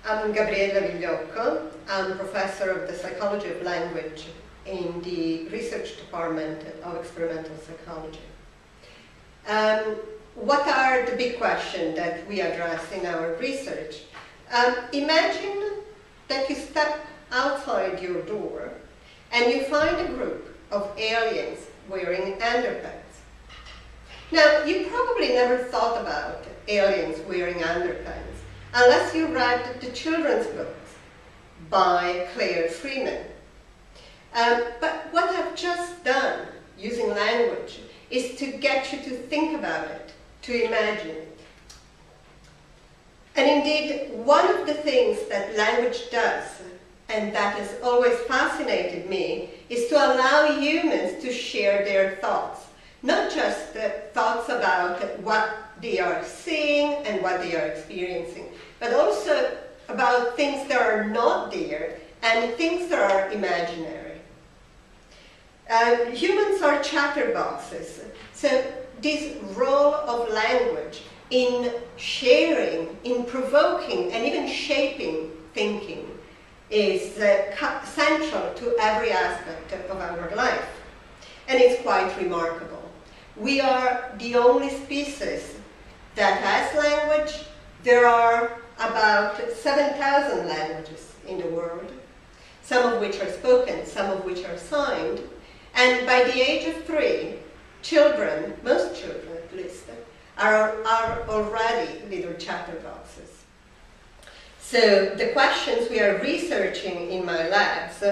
I'm Gabriella Vigliocco. I'm Professor of the Psychology of Language in the Research Department of Experimental Psychology. What are the big questions that we address in our research? Imagine that you step outside your door and you find a group of aliens wearing underpants. Now, you probably never thought about aliens wearing underpants unless you read the children's books by Claire Freeman. But what I've just done using language is to get you to think about it, to imagine it. And indeed, one of the things that language does, and that has always fascinated me, is to allow humans to share their thoughts. Not just thoughts about what they are seeing and what they are experiencing, but also about things that are not there and things that are imaginary. Humans are chatterboxes, so this role of language in sharing, in provoking, and even shaping thinking is central to every aspect of our life. And it's quite remarkable. We are the only species that has language. There are about 7,000 languages in the world, some of which are spoken, some of which are signed. And by the age of 3, children, most children at least, are already little chatterboxes. So the questions we are researching in my labs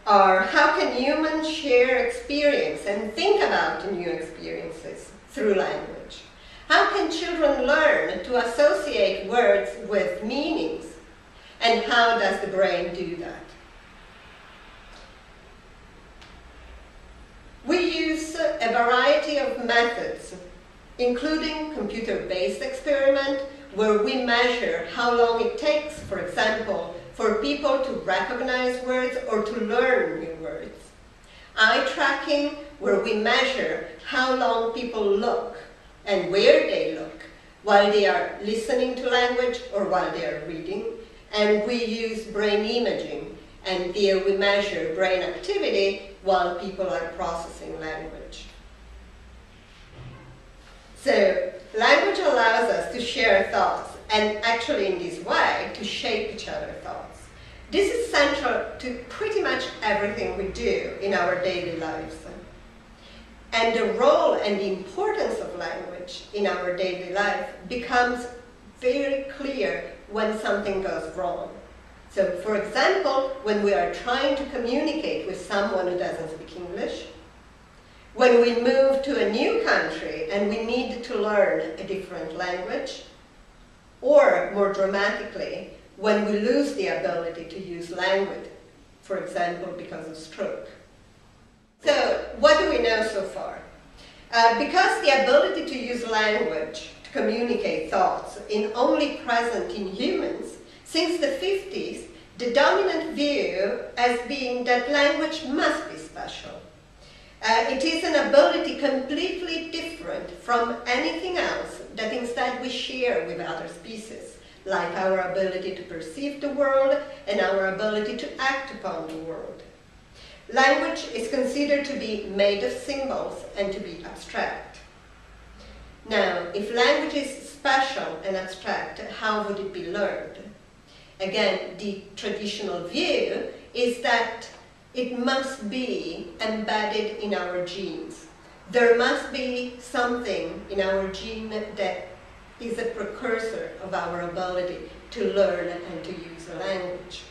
are: how can humans share experience and think about new experiences through language? How can children learn to associate words with meanings? And how does the brain do that? We use a variety of methods, including computer-based experiment, where we measure how long it takes, for example, for people to recognize words or to learn new words. Eye tracking, where we measure how long people look and where they look while they are listening to language or while they are reading. And we use brain imaging, and there we measure brain activity while people are processing language. So language allows us to share thoughts, and actually in this way to shape each other's thoughts. This is central to pretty much everything we do in our daily lives. And the role and the importance of language in our daily life becomes very clear when something goes wrong. So, for example, when we are trying to communicate with someone who doesn't speak English, when we move to a new country and we need to learn a different language, or more dramatically, when we lose the ability to use language, for example, because of stroke. So, what do we know so far? Because the ability to use language to communicate thoughts is only present in humans, since the 50s, the dominant view has been that language must be special. It is an ability completely different from anything else that instead we share with other species, like our ability to perceive the world and our ability to act upon the world. Language is considered to be made of symbols and to be abstract. Now, if language is special and abstract, how would it be learned? Again, the traditional view is that it must be embedded in our genes. There must be something in our gene that is a precursor of our ability to learn and to use a language.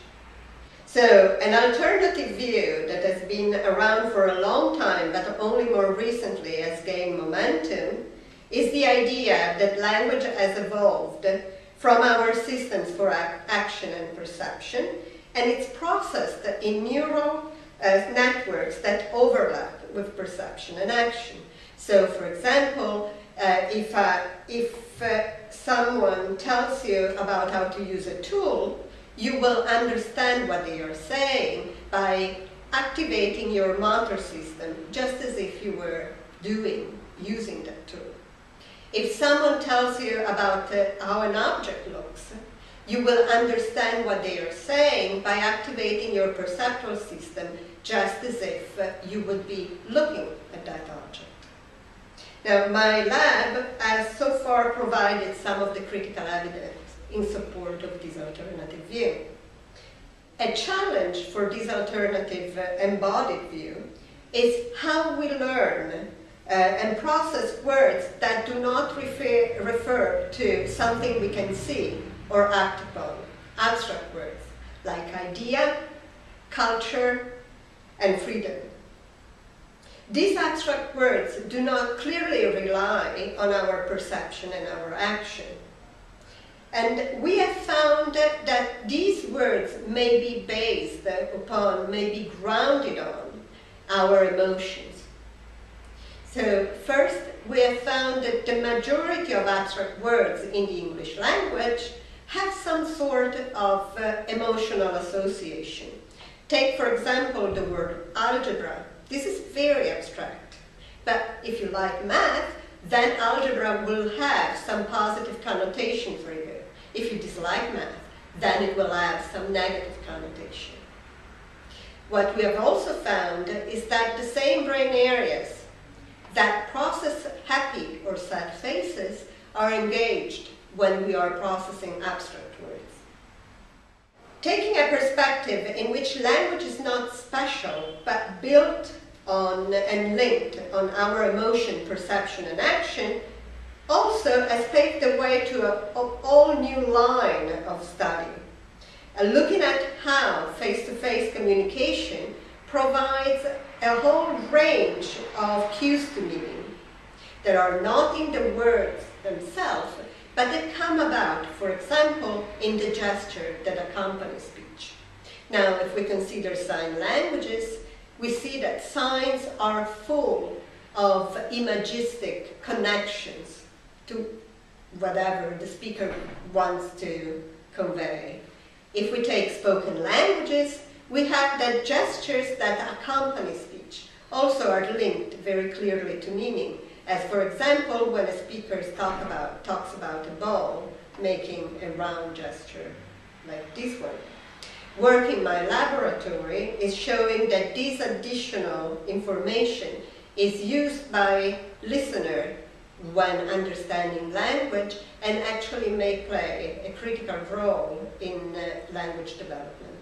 So, an alternative view that has been around for a long time, but only more recently has gained momentum, is the idea that language has evolved from our systems for action and perception, and it's processed in neural networks that overlap with perception and action. So, for example, if someone tells you about how to use a tool, you will understand what they are saying by activating your motor system, just as if you were using that tool. If someone tells you about how an object looks, You will understand what they are saying by activating your perceptual system just as if you would be looking at that object. Now, my lab has so far provided some of the critical evidence in support of this alternative view. A challenge for this alternative embodied view is how we learn and process words that do not refer to something we can see or act upon, abstract words like idea, culture, and freedom. These abstract words do not clearly rely on our perception and our action. And we have found that these words may be based upon, may be grounded on our emotions. So first, we have found that the majority of abstract words in the English language have some sort of emotional association. Take, for example, the word algebra. This is very abstract. But if you like math, then algebra will have some positive connotation for you. If you dislike math, then it will have some negative connotation. What we have also found is that the same brain areas that process happy or sad faces are engaged when we are processing abstract words. Taking a perspective in which language is not special, but built on and linked on our emotion, perception, and action, also has paved the way to an all new line of study, looking at how face-to-face communication provides a whole range of cues to meaning that are not in the words themselves, but that come about, for example, in the gesture that accompanies speech. Now, if we consider sign languages, we see that signs are full of imagistic connections to whatever the speaker wants to convey. If we take spoken languages, we have that gestures that accompany speech also are linked very clearly to meaning, as for example, when a speaker talks about a ball, making a round gesture like this one. Work in my laboratory is showing that this additional information is used by listeners when understanding language and actually may play a critical role in language development.